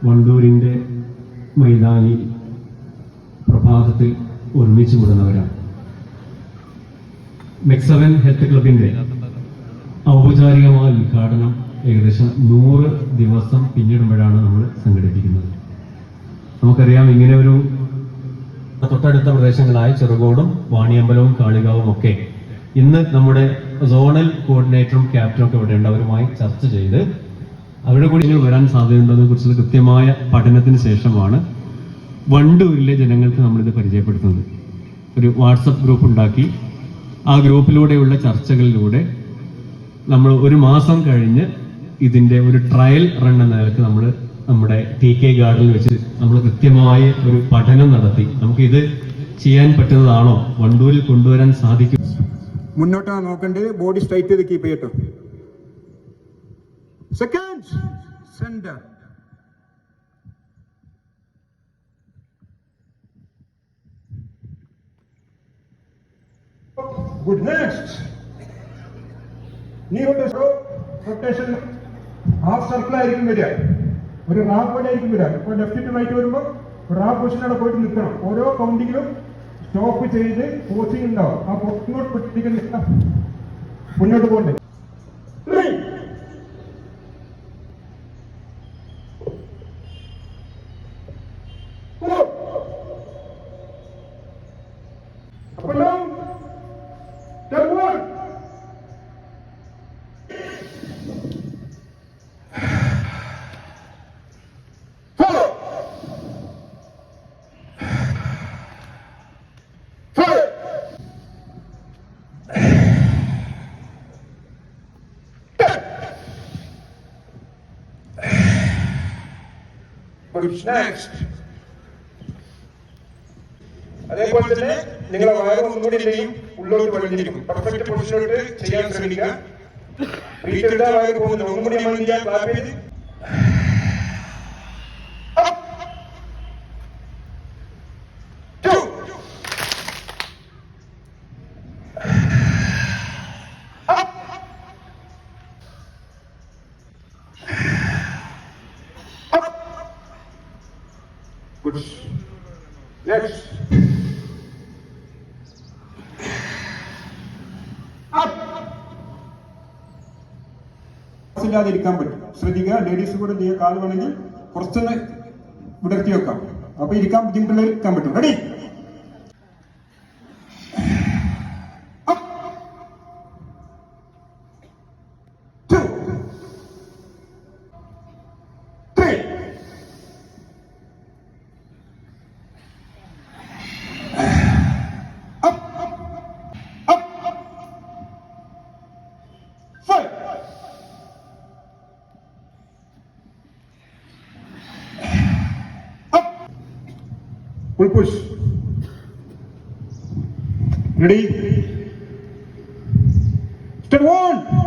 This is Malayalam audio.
വണ്ടൂരിൻ്റെ മൈതാനി പ്രഭാതത്തിൽ ഒരുമിച്ച് കൂടുന്നവരാണ്. മെക്സവൻ ഹെൽത്ത് ക്ലബിന്റെ ഔപചാരികമായ ഉദ്ഘാടനം ഏകദേശം 100 ദിവസം പിന്നിടുമ്പോഴാണ് നമ്മൾ സംഘടിപ്പിക്കുന്നത്. നമുക്കറിയാം, ഇങ്ങനെ ഒരു തൊട്ടടുത്ത പ്രദേശങ്ങളായ ചെറുകോടും വാണിയമ്പലവും കാളികാവും ഒക്കെ ഇന്ന് നമ്മുടെ സോണൽ കോർഡിനേറ്ററും ക്യാപ്റ്റനും ഒക്കെ ഇവിടെ ഉണ്ട്. അവരുമായി ചർച്ച ചെയ്ത് അവരുടെ കൂടി വരാൻ സാധ്യതയുണ്ടതിനെ കുറിച്ചുള്ള കൃത്യമായ പഠനത്തിന് ശേഷമാണ് വണ്ടൂരിലെ ജനങ്ങൾക്ക് നമ്മളിത് പരിചയപ്പെടുത്തുന്നത്. ഒരു വാട്സപ്പ് ഗ്രൂപ്പ് ഉണ്ടാക്കി ആ ഗ്രൂപ്പിലൂടെയുള്ള ചർച്ചകളിലൂടെ നമ്മൾ 1 മാസം കഴിഞ്ഞ് ഇതിന്റെ ഒരു ട്രയൽ റൺ എന്ന നിലക്ക് നമ്മൾ നമ്മുടെ TK ഗാർഡനിൽ വെച്ച് നമ്മൾ കൃത്യമായ ഒരു പഠനം നടത്തി നമുക്കിത് ചെയ്യാൻ പറ്റുന്നതാണോ, വണ്ടൂരിൽ കൊണ്ടുവരാൻ സാധിക്കും. മുന്നോട്ടാണ് നോക്കേണ്ടത്. ബോഡി സ്ട്രൈറ്റ് ചെയ്ത് കീപ്പ് ചെയ്യട്ടോ. Second centre. Good. Next knee rotation half circle ആയിരിക്കും വരിക, ഒരു റാപ്പ് പോലെ ആയിരിക്കും വരിക. ഇപ്പൊ ലെഫ്റ്റ് ടു റൈറ്റ് വരുമ്പോൾ റാപ്പ് പൊസിഷനോടെ പോയിട്ട് നിൽക്കണം. ഓരോ കൗണ്ടിങ്ങിലും സ്റ്റോപ്പ് ചെയ്ത് പോസിംഗ് ഉണ്ടാവും. ആ ഇങ്ങോട്ട് പിടിക്കുന്ന മുന്നോട്ട് പോകണ്ടേ. അതേപോലെ തന്നെ നിങ്ങളെ വയറ് ഒന്നുകൂടി ഉള്ളോട്ട് വലിഞ്ഞിരിക്കും. പെർഫെക്റ്റ് പൊസിഷനോട്ട് ചെയ്യാൻ ശ്രമിക്കുക. വയറ് പോകുന്നത് ഒന്നുകൂടി നമ്മൾ ചെയ്യാൻ ക്ലാപ്പ് ചെയ്ത് ഇല്ലാതിരിക്കാൻ പറ്റും. ശ്രദ്ധിക്കുക. ലേഡീസ് കൂടെ ചെയ്യുക. കാല് വേണമെങ്കിൽ കുറച്ചൊന്ന് വിടർത്തി വെക്കാം. അപ്പൊ ഇരിക്കാൻ ബുദ്ധിമുട്ടുള്ളവർ ഇരിക്കാൻ പറ്റും. Ready. Full push. Ready? Step 1.